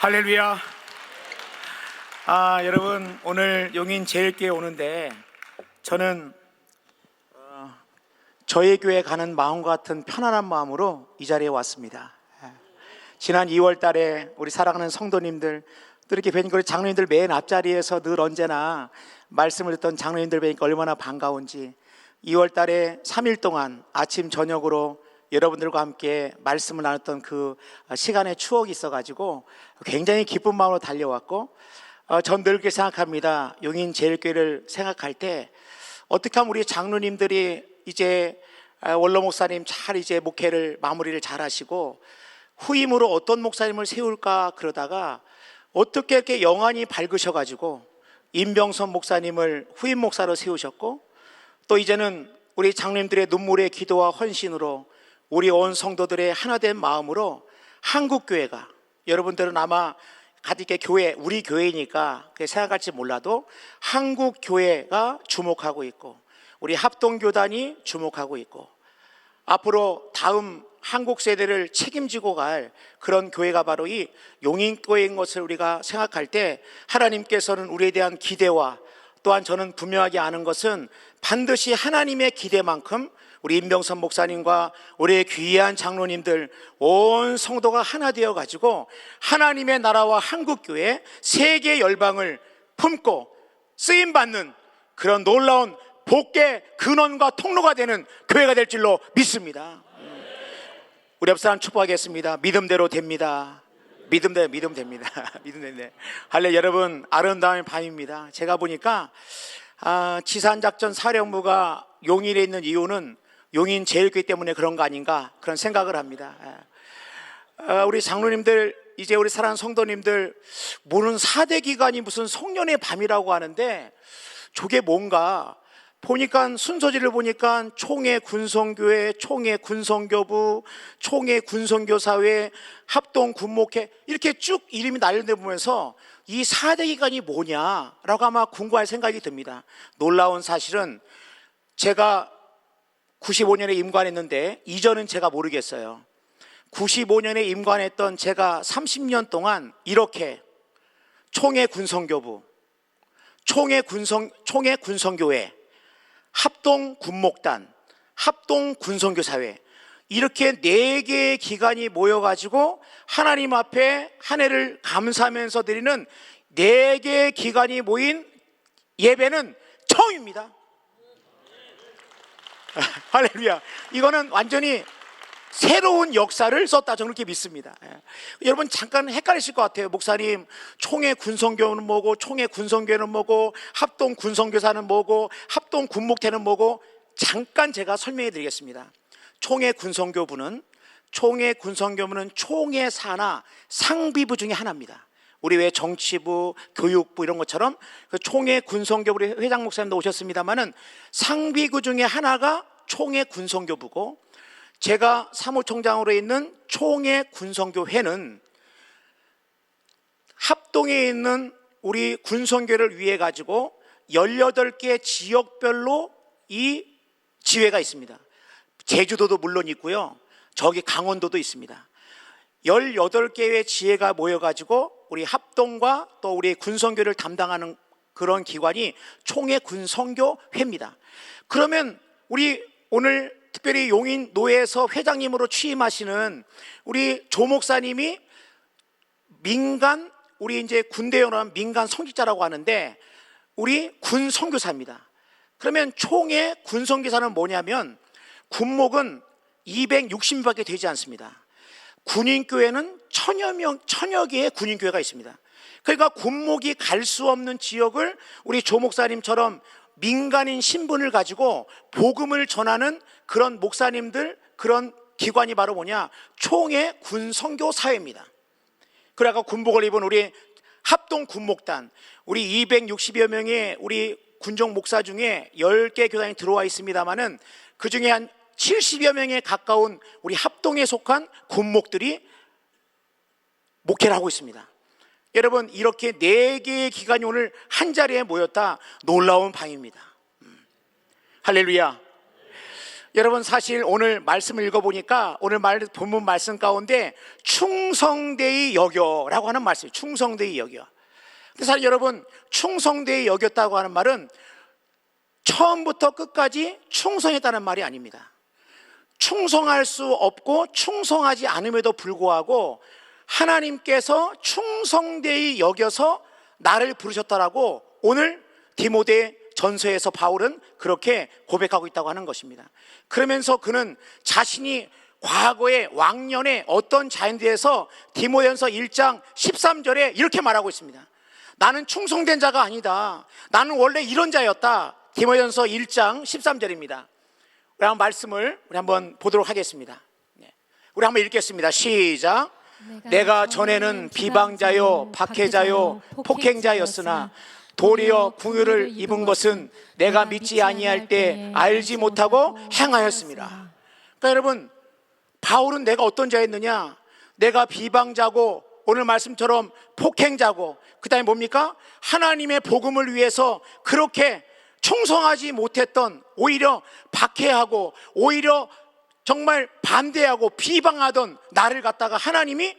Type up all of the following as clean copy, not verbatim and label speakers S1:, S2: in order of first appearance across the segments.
S1: 할렐루야. 여러분, 오늘 용인 제일교회 오는데 저는 저희 교회 가는 마음과 같은 편안한 마음으로 이 자리에 왔습니다. 지난 2월 달에 우리 사랑하는 성도님들 또 이렇게 뵈니까 우리 장로님들 맨 앞자리에서 늘 언제나 말씀을 듣던 장로님들 뵈니까 얼마나 반가운지, 2월 달에 3일 동안 아침 저녁으로 여러분들과 함께 말씀을 나눴던 그 시간의 추억이 있어가지고 굉장히 기쁜 마음으로 달려왔고, 전 늘 그렇게 생각합니다. 용인 제일교회를 생각할 때 어떻게 하면 우리 장로님들이 이제 원로 목사님 잘 이제 목회를 마무리를 잘 하시고 후임으로 어떤 목사님을 세울까 그러다가 어떻게 이렇게 영안이 밝으셔가지고 임병선 목사님을 후임 목사로 세우셨고, 또 이제는 우리 장로님들의 눈물의 기도와 헌신으로 우리 온 성도들의 하나된 마음으로 한국교회가, 여러분들은 아마 가득히 교회, 우리 교회니까 그렇게 생각할지 몰라도 한국교회가 주목하고 있고 우리 합동교단이 주목하고 있고 앞으로 다음 한국 세대를 책임지고 갈 그런 교회가 바로 이 용인교회인 것을 우리가 생각할 때 하나님께서는 우리에 대한 기대와, 또한 저는 분명하게 아는 것은 반드시 하나님의 기대만큼 우리 임병선 목사님과 우리의 귀한 장로님들 온 성도가 하나 되어 가지고 하나님의 나라와 한국교회 세계 열방을 품고 쓰임받는 그런 놀라운 복의 근원과 통로가 되는 교회가 될 줄로 믿습니다. 우리 옆 사람 축복하겠습니다. 믿음대로 됩니다. 믿음대로 됩니다. 믿음대로. 할렐. 여러분, 아름다운 밤입니다. 제가 보니까 지산작전 사령부가 용인에 있는 이유는 용인 제일교회 때문에 그런 거 아닌가 그런 생각을 합니다. 우리 장로님들, 이제 우리 사랑하는 성도님들, 무슨 4대 기간이 무슨 송년의 밤이라고 하는데 저게 뭔가 보니까 순서지를 보니까 총회 군성교회, 총회 군성교부, 총회 군성교사회, 합동 군목회 이렇게 쭉 이름이 나열돼 보면서 이 4대 기간이 뭐냐라고 아마 궁금할 생각이 듭니다. 놀라운 사실은 제가 95년에 임관했는데 이전은 제가 모르겠어요. 95년에 임관했던 제가 30년 동안 이렇게 총회 군성교부, 총회 군성교회, 합동 군목단, 합동 군성교사회 이렇게 4개의 기관이 모여가지고 하나님 앞에 한 해를 감사하면서 드리는 4개의 기관이 모인 예배는 처음입니다. 할렐루야. 이거는 완전히 새로운 역사를 썼다, 저는 그렇게 믿습니다. 여러분 잠깐 헷갈리실 것 같아요. 목사님, 총회 군성교는 뭐고, 총회 군성교회는 뭐고, 합동 군성교사는 뭐고, 합동 군목회는 뭐고, 잠깐 제가 설명해 드리겠습니다. 총회 군성교부는 총회 산하 상비부 중에 하나입니다. 우리 왜 정치부, 교육부 이런 것처럼 그 총회 군성교부, 우리 회장 목사님도 오셨습니다만은 상비구 중에 하나가 총회 군성교부고, 제가 사무총장으로 있는 총회 군성교회는 합동에 있는 우리 군성교회를 위해 가지고 18개 지역별로 이 지회가 있습니다. 제주도도 물론 있고요, 저기 강원도도 있습니다. 18개의 지회가 모여가지고 우리 합동과 또 우리 군성교를 담당하는 그런 기관이 총회 군성교회입니다. 그러면 우리 오늘 특별히 용인 노회에서 회장님으로 취임하시는 우리 조 목사님이 민간, 우리 이제 군대에 오는 민간 성직자라고 하는데 우리 군성교사입니다. 그러면 총회 군성교사는 뭐냐면 군목은 260명밖에 되지 않습니다. 군인교회는 천여 개의 군인교회가 있습니다. 그러니까 군목이 갈 수 없는 지역을 우리 조 목사님처럼 민간인 신분을 가지고 복음을 전하는 그런 목사님들, 그런 기관이 바로 뭐냐, 총회 군성교사회입니다. 그러니까 군복을 입은 우리 합동 군목단, 우리 260여 명의 우리 군종 목사 중에 10개 교단이 들어와 있습니다만은 그 중에 한 70여 명에 가까운 우리 합동에 속한 군목들이 목회를 하고 있습니다. 여러분, 이렇게 4개의 기관이 오늘 한 자리에 모였다, 놀라운 밤입니다. 할렐루야. 여러분, 사실 오늘 말씀을 읽어보니까 오늘 본문 말씀 가운데 충성되이 여겨라고 하는 말씀이에요. 충성되이 여겨. 근데 사실 여러분, 충성되이 여겼다고 하는 말은 처음부터 끝까지 충성했다는 말이 아닙니다. 충성할 수 없고 충성하지 않음에도 불구하고 하나님께서 충성되이 여겨서 나를 부르셨다라고 오늘 디모데 전서에서 바울은 그렇게 고백하고 있다고 하는 것입니다. 그러면서 그는 자신이 과거의 왕년에 어떤 자인들에서 디모데전서 1장 13절에 이렇게 말하고 있습니다. 나는 충성된 자가 아니다. 나는 원래 이런 자였다. 디모데전서 1장 13절입니다. 우리 한번 말씀을 우리 한번 보도록 하겠습니다. 우리 한번 읽겠습니다. 시작. 내가 전에는 비방자요 박해자요 폭행자였으나 도리어 궁유를 입은 것은 내가 믿지 아니할 때 알지 못하고 행하였습니다. 그러니까 여러분, 바울은 내가 어떤 자였느냐? 내가 비방자고 오늘 말씀처럼 폭행자고 그 다음에 뭡니까? 하나님의 복음을 위해서 그렇게 충성하지 못했던, 오히려 박해하고 오히려 정말 반대하고 비방하던 나를 갖다가 하나님이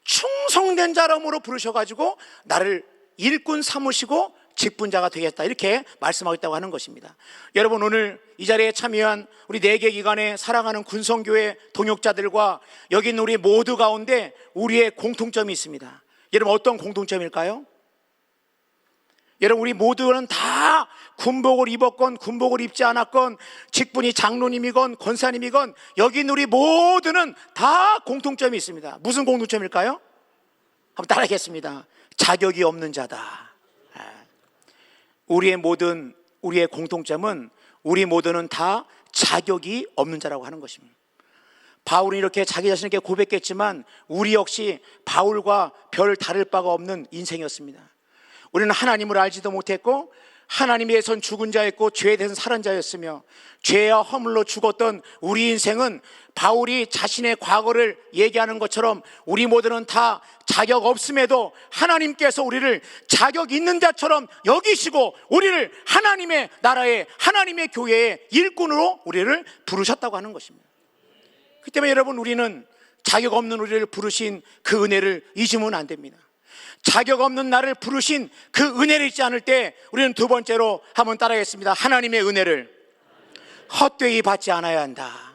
S1: 충성된 자람으로 부르셔가지고 나를 일꾼 삼으시고 직분자가 되겠다, 이렇게 말씀하고 있다고 하는 것입니다. 여러분, 오늘 이 자리에 참여한 우리 4개 기관의 사랑하는 군성교회 동역자들과 여기 있는 우리 모두 가운데 우리의 공통점이 있습니다. 여러분, 어떤 공통점일까요? 여러분, 우리 모두는 다 군복을 입었건 군복을 입지 않았건 직분이 장로님이건 권사님이건 여기 있는 우리 모두는 다 공통점이 있습니다. 무슨 공통점일까요? 한번 따라하겠습니다. 자격이 없는 자다. 우리의 공통점은 우리 모두는 다 자격이 없는 자라고 하는 것입니다. 바울은 이렇게 자기 자신에게 고백했지만 우리 역시 바울과 별 다를 바가 없는 인생이었습니다. 우리는 하나님을 알지도 못했고 하나님에 대해서는 죽은 자였고 죄에 대해서는 살은 자였으며 죄와 허물로 죽었던 우리 인생은 바울이 자신의 과거를 얘기하는 것처럼 우리 모두는 다 자격 없음에도 하나님께서 우리를 자격 있는 자처럼 여기시고 우리를 하나님의 나라에, 하나님의 교회의 일꾼으로 우리를 부르셨다고 하는 것입니다. 그렇기 때문에 여러분, 우리는 자격 없는 우리를 부르신 그 은혜를 잊으면 안 됩니다. 자격 없는 나를 부르신 그 은혜를 잊지 않을 때 우리는 두 번째로 한번 따라하겠습니다. 하나님의 은혜를 헛되이 받지 않아야 한다.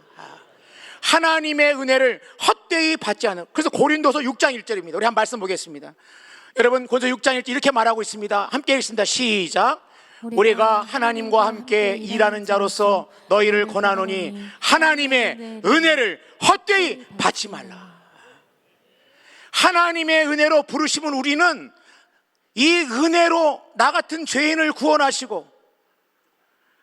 S1: 하나님의 은혜를 헛되이 받지 않아. 그래서 고린도서 6장 1절입니다. 우리 한번 말씀 보겠습니다. 여러분, 고린도서 6장 1절 이렇게 말하고 있습니다. 함께 읽습니다. 시작. 우리가 하나님과 함께 일하는 자로서 너희를 권하노니 하나님의 은혜를 헛되이 받지 말라. 하나님의 은혜로 부르시면 우리는 이 은혜로 나 같은 죄인을 구원하시고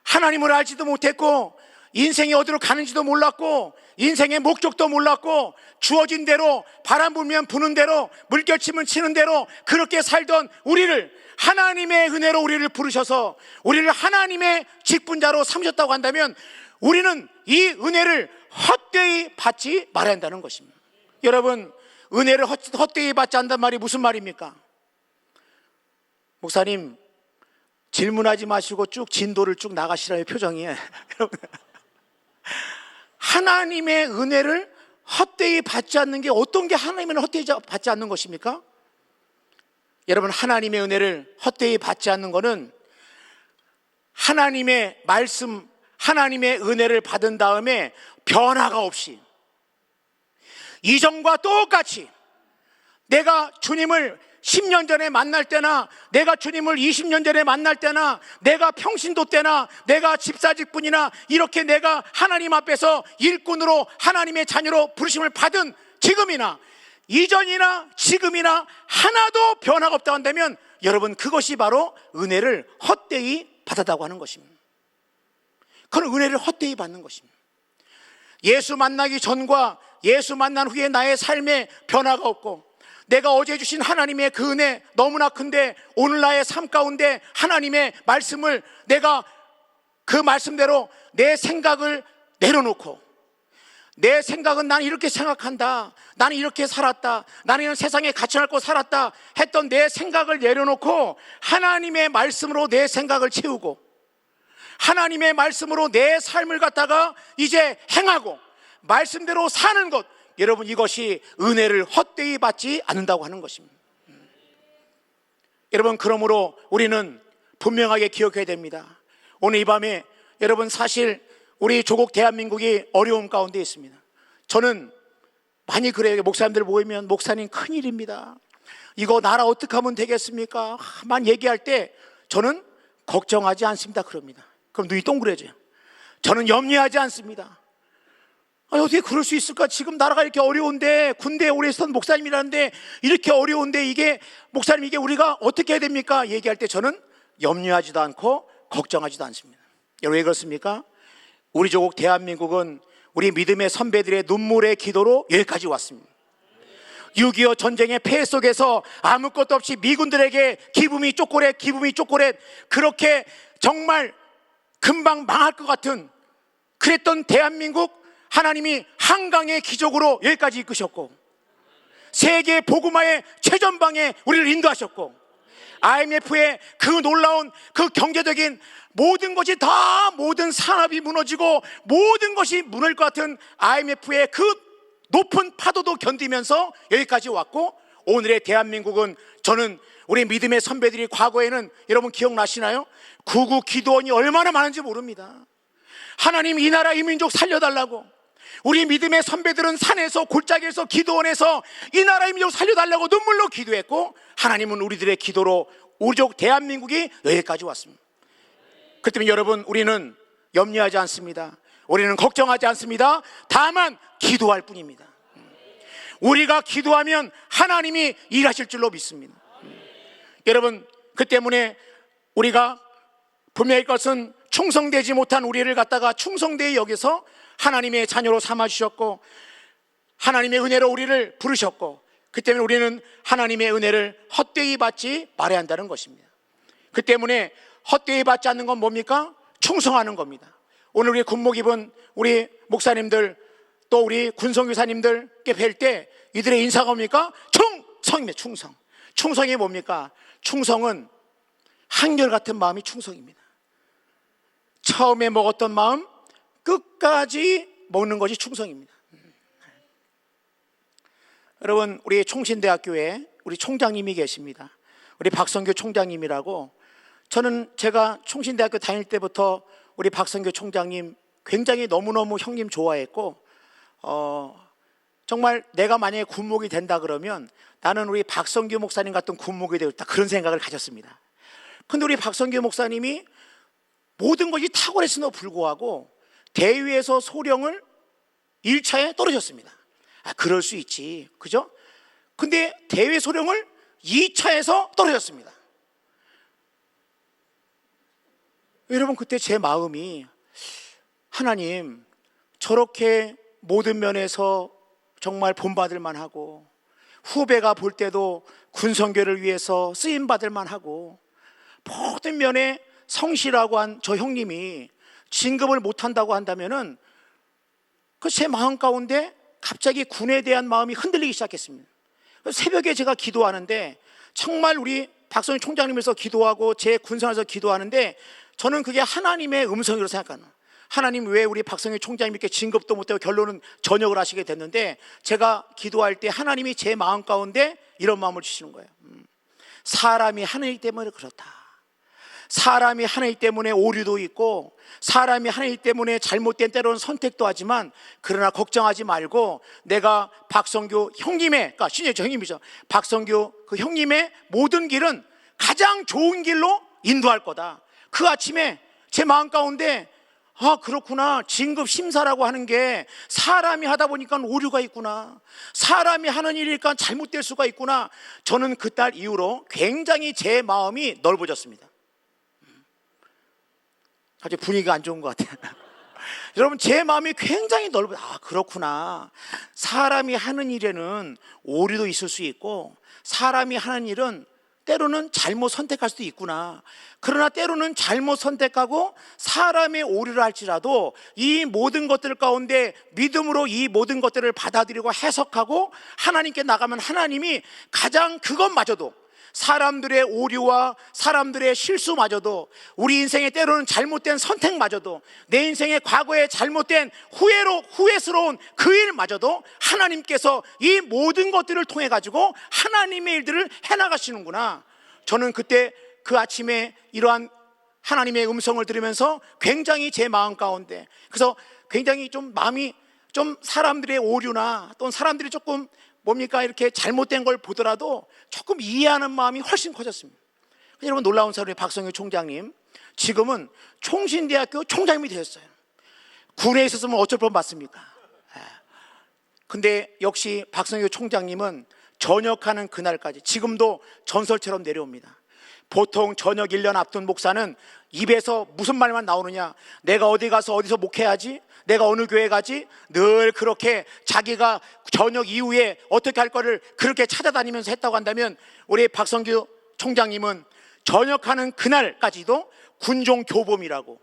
S1: 하나님을 알지도 못했고 인생이 어디로 가는지도 몰랐고 인생의 목적도 몰랐고 주어진 대로 바람 불면 부는 대로 물결 치면 치는 대로 그렇게 살던 우리를 하나님의 은혜로 우리를 부르셔서 우리를 하나님의 직분자로 삼으셨다고 한다면 우리는 이 은혜를 헛되이 받지 말아야 한다는 것입니다. 여러분, 은혜를 헛되이 받지 않는단 말이 무슨 말입니까? 목사님, 질문하지 마시고 쭉 진도를 쭉 나가시라의 표정이에요. 하나님의 은혜를 헛되이 받지 않는 게 어떤 게 하나님의 은혜를 헛되이 받지 않는 것입니까? 여러분, 하나님의 은혜를 헛되이 받지 않는 것은 하나님의 말씀, 하나님의 은혜를 받은 다음에 변화가 없이 이전과 똑같이 내가 주님을 10년 전에 만날 때나 내가 주님을 20년 전에 만날 때나 내가 평신도 때나 내가 집사직분이나 이렇게 내가 하나님 앞에서 일꾼으로 하나님의 자녀로 부르심을 받은 지금이나 이전이나 지금이나 하나도 변화가 없다고 한다면 여러분, 그것이 바로 은혜를 헛되이 받았다고 하는 것입니다. 그건 은혜를 헛되이 받는 것입니다. 예수 만나기 전과 예수 만난 후에 나의 삶에 변화가 없고 내가 어제 주신 하나님의 그 은혜 너무나 큰데 오늘 나의 삶 가운데 하나님의 말씀을 내가 그 말씀대로 내 생각을 내려놓고 내 생각은 나는 이렇게 생각한다, 나는 이렇게 살았다, 나는 이런 세상에 갇혀놓고 살았다 했던 내 생각을 내려놓고 하나님의 말씀으로 내 생각을 채우고 하나님의 말씀으로 내 삶을 갖다가 이제 행하고 말씀대로 사는 것, 여러분 이것이 은혜를 헛되이 받지 않는다고 하는 것입니다. 여러분, 그러므로 우리는 분명하게 기억해야 됩니다. 오늘 이 밤에 여러분, 사실 우리 조국 대한민국이 어려움 가운데 있습니다. 저는 많이 그래요. 목사님들 모이면 목사님 큰일입니다, 이거 나라 어떻게 하면 되겠습니까? 만 얘기할 때 저는 걱정하지 않습니다 그럽니다. 그럼 눈이 동그래져요. 저는 염려하지 않습니다. 어떻게 그럴 수 있을까? 지금 나라가 이렇게 어려운데, 군대에 오래 있었던 목사님이라는데 이렇게 어려운데 이게 목사님, 이게 우리가 어떻게 해야 됩니까? 얘기할 때 저는 염려하지도 않고 걱정하지도 않습니다. 여러분, 왜 그렇습니까? 우리 조국 대한민국은 우리 믿음의 선배들의 눈물의 기도로 여기까지 왔습니다. 6.25 전쟁의 폐해 속에서 아무것도 없이 미군들에게 기분이 쪼꼬렛 그렇게 정말 금방 망할 것 같은 그랬던 대한민국, 하나님이 한강의 기적으로 여기까지 이끄셨고, 세계 복음화의 최전방에 우리를 인도하셨고, IMF의 그 놀라운 그 경제적인 모든 것이 다, 모든 산업이 무너지고 모든 것이 무너질 것 같은 IMF의 그 높은 파도도 견디면서 여기까지 왔고, 오늘의 대한민국은, 저는 우리 믿음의 선배들이 과거에는 여러분 기억나시나요? 구구 기도원이 얼마나 많은지 모릅니다. 하나님, 이 나라 이 민족 살려달라고 우리 믿음의 선배들은 산에서 골짜기에서 기도원에서 이 나라 이 민족 살려달라고 눈물로 기도했고, 하나님은 우리들의 기도로 우리 족 대한민국이 여기까지 왔습니다. 그렇기 때문에 여러분, 우리는 염려하지 않습니다. 우리는 걱정하지 않습니다. 다만 기도할 뿐입니다. 우리가 기도하면 하나님이 일하실 줄로 믿습니다. 여러분, 그 때문에 우리가 분명할 것은 충성되지 못한 우리를 갖다가 충성되이 여기서 하나님의 자녀로 삼아주셨고, 하나님의 은혜로 우리를 부르셨고, 그 때문에 우리는 하나님의 은혜를 헛되이 받지 말아야 한다는 것입니다. 그 때문에 헛되이 받지 않는 건 뭡니까? 충성하는 겁니다. 오늘 우리 군복 입은 우리 목사님들, 또 우리 군성교사님들께 뵐 때 이들의 인사가 뭡니까? 충성입니다. 충성. 충성이 뭡니까? 충성은 한결같은 마음이 충성입니다. 처음에 먹었던 마음 끝까지 먹는 것이 충성입니다. 여러분, 우리 총신대학교에 우리 총장님이 계십니다. 우리 박성규 총장님이라고. 저는 제가 총신대학교 다닐 때부터 우리 박성규 총장님 굉장히 너무너무 형님 좋아했고, 정말 내가 만약에 군목이 된다 그러면 나는 우리 박성규 목사님 같은 군목이 되겠다, 그런 생각을 가졌습니다. 근데 우리 박성규 목사님이 모든 것이 탁월했음에도 불구하고 대위에서 소령을 1차에 떨어졌습니다. 그럴 수 있지, 그죠? 근데 대위 소령을 2차에서 떨어졌습니다. 여러분, 그때 제 마음이, 하나님, 저렇게 모든 면에서 정말 본받을 만하고, 후배가 볼 때도 군성교를 위해서 쓰임받을 만하고, 모든 면에 성실하고 한 저 형님이 진급을 못한다고 한다면은 그 제 마음 가운데 갑자기 군에 대한 마음이 흔들리기 시작했습니다. 새벽에 제가 기도하는데, 정말 우리 박성희 총장님에서 기도하고 제 군성에서 기도하는데, 저는 그게 하나님의 음성이라고 생각하는, 하나님 왜 우리 박성희 총장님 이렇게 진급도 못하고 결론은 전역을 하시게 됐는데, 제가 기도할 때 하나님이 제 마음 가운데 이런 마음을 주시는 거예요. 사람이 하나님 때문에 그렇다. 사람이 하나님 때문에 오류도 있고, 사람이 하나님 때문에 잘못된 때로는 선택도 하지만, 그러나 걱정하지 말고 내가 박성규 형님의, 그러니까 신의 저 형님이죠, 박성규 그 형님의 모든 길은 가장 좋은 길로 인도할 거다. 그 아침에 제 마음 가운데, 그렇구나, 진급 심사라고 하는 게 사람이 하다 보니까 오류가 있구나, 사람이 하는 일이니까 잘못될 수가 있구나. 저는 그날 이후로 굉장히 제 마음이 넓어졌습니다. 갑자기 분위기가 안 좋은 것 같아요. 여러분, 제 마음이 굉장히 넓어요. 그렇구나, 사람이 하는 일에는 오류도 있을 수 있고, 사람이 하는 일은 때로는 잘못 선택할 수도 있구나. 그러나 때로는 잘못 선택하고 사람의 오류를 할지라도 이 모든 것들 가운데 믿음으로 이 모든 것들을 받아들이고 해석하고 하나님께 나가면, 하나님이 가장 그것마저도, 사람들의 오류와 사람들의 실수마저도, 우리 인생의 때로는 잘못된 선택마저도, 내 인생의 과거에 잘못된 후회스러운 그 일마저도 하나님께서 이 모든 것들을 통해 가지고 하나님의 일들을 해나가시는구나. 저는 그때 그 아침에 이러한 하나님의 음성을 들으면서 굉장히 제 마음 가운데, 그래서 굉장히 좀 마음이 좀 사람들의 오류나 또는 사람들이 조금 이렇게 잘못된 걸 보더라도 조금 이해하는 마음이 훨씬 커졌습니다. 여러분, 놀라운 사람이 박성규 총장님, 지금은 총신대학교 총장님이 되셨어요. 군에 있었으면 어쩔 뻔 봤습니까? 근데 역시 박성규 총장님은 전역하는 그날까지 지금도 전설처럼 내려옵니다. 보통 전역 1년 앞둔 목사는 입에서 무슨 말만 나오느냐, 내가 어디 가서 어디서 목회하지, 내가 어느 교회 가지, 늘 그렇게 자기가 전역 이후에 어떻게 할 거를 그렇게 찾아다니면서 했다고 한다면, 우리 박성규 총장님은 전역하는 그날까지도 군종 교범이라고,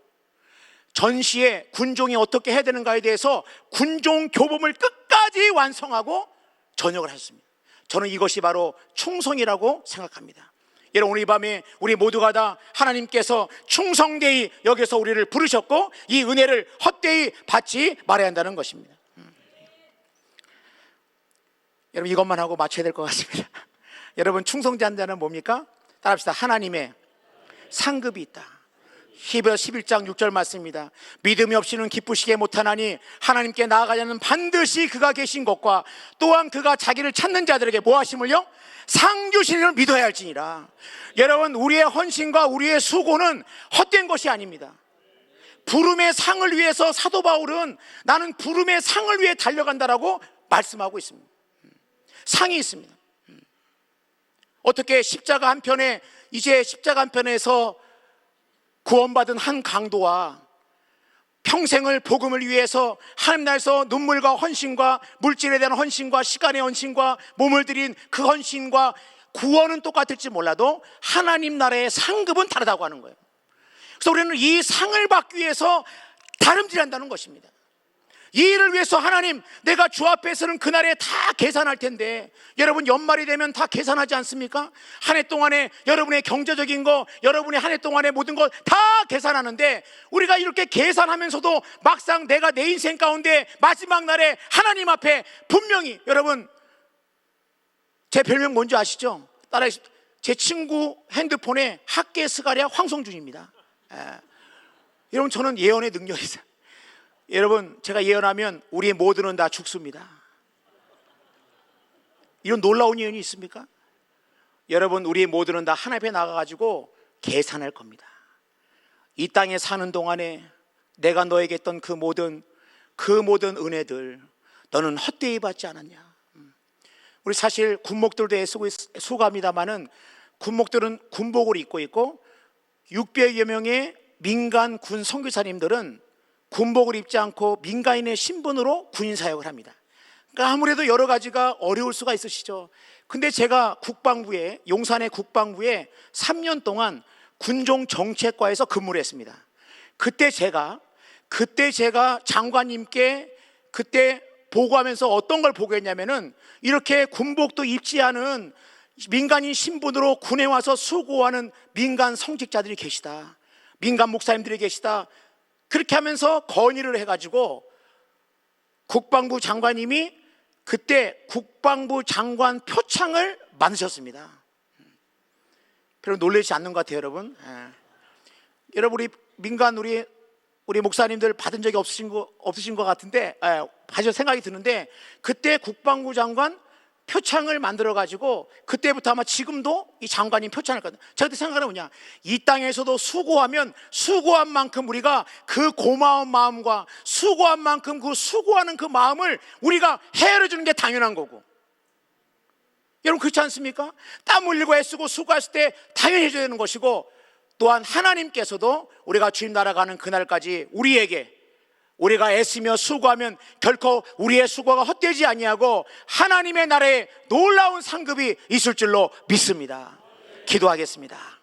S1: 전시에 군종이 어떻게 해야 되는가에 대해서 군종 교범을 끝까지 완성하고 전역을 하셨습니다. 저는 이것이 바로 충성이라고 생각합니다. 여러분, 오늘 이 밤에 우리 모두가 다 하나님께서 충성되이 여기서 우리를 부르셨고 이 은혜를 헛되이 받지 말아야 한다는 것입니다. 여러분, 이것만 하고 마쳐야 될 것 같습니다. 여러분, 충성자는 자는 뭡니까? 따라합시다. 하나님의 상급이 있다. 히브리서 11장 6절 말씀입니다. 믿음이 없이는 기쁘시게 못하나니 하나님께 나아가자는 반드시 그가 계신 것과 또한 그가 자기를 찾는 자들에게 뭐 하심을요? 상 주시는 믿어야 할지니라. 여러분, 우리의 헌신과 우리의 수고는 헛된 것이 아닙니다. 부름의 상을 위해서 사도 바울은 나는 부름의 상을 위해 달려간다라고 말씀하고 있습니다. 상이 있습니다. 어떻게 십자가 한편에, 이제 십자가 한편에서 구원받은 한 강도와 평생을 복음을 위해서 하나님 나라에서 눈물과 헌신과 물질에 대한 헌신과 시간의 헌신과 몸을 들인 그 헌신과 구원은 똑같을지 몰라도 하나님 나라의 상급은 다르다고 하는 거예요. 그래서 우리는 이 상을 받기 위해서 다름질한다는 것입니다. 이 일을 위해서 하나님, 내가 주 앞에서는 그날에 다 계산할 텐데, 여러분 연말이 되면 다 계산하지 않습니까? 한 해 동안에 여러분의 경제적인 거, 여러분의 한 해 동안의 모든 것 다 계산하는데, 우리가 이렇게 계산하면서도 막상 내가 내 인생 가운데 마지막 날에 하나님 앞에 분명히, 여러분 제 별명 뭔지 아시죠? 제 친구 핸드폰에 학계 스가랴 황성준입니다. 여러분, 저는 예언의 능력이 있어요. 여러분, 제가 예언하면 우리의 모두는 다 죽습니다. 이런 놀라운 예언이 있습니까? 여러분, 우리의 모두는 다 하나님 앞에 나가가지고 계산할 겁니다. 이 땅에 사는 동안에 내가 너에게 했던 그 모든 은혜들 너는 헛되이 받지 않았냐. 우리 사실 군목들도 애쓰고 수고합니다마는 군목들은 군복을 입고 있고 600여 명의 민간 군 선교사님들은 군복을 입지 않고 민간인의 신분으로 군인 사역을 합니다. 그러니까 아무래도 여러 가지가 어려울 수가 있으시죠. 근데 제가 용산의 국방부에 3년 동안 군종 정책과에서 근무를 했습니다. 그때 제가 장관님께 그때 보고하면서 어떤 걸 보고했냐면은, 이렇게 군복도 입지 않은 민간인 신분으로 군에 와서 수고하는 민간 성직자들이 계시다, 민간 목사님들이 계시다. 그렇게 하면서 건의를 해가지고 국방부 장관님이 그때 국방부 장관 표창을 만드셨습니다. 별로 놀라지 않는 것 같아요, 여러분. 여러분, 우리 목사님들 받은 적이 없으신 것 같은데, 받으실 생각이 드는데, 그때 국방부 장관 표창을 만들어가지고 그때부터 아마 지금도 이 장관님 표창을 거든요. 제가 그때 생각하는 뭐냐, 이 땅에서도 수고하면 수고한 만큼 우리가 그 고마운 마음과 수고한 만큼 그 수고하는 그 마음을 우리가 헤아려 주는 게 당연한 거고, 여러분 그렇지 않습니까? 땀 흘리고 애쓰고 수고했을 때 당연히 해줘야 되는 것이고, 또한 하나님께서도 우리가 주님 나라 가는 그날까지 우리가 애쓰며 수고하면 결코 우리의 수고가 헛되지 아니하고 하나님의 나라에 놀라운 상급이 있을 줄로 믿습니다. 기도하겠습니다.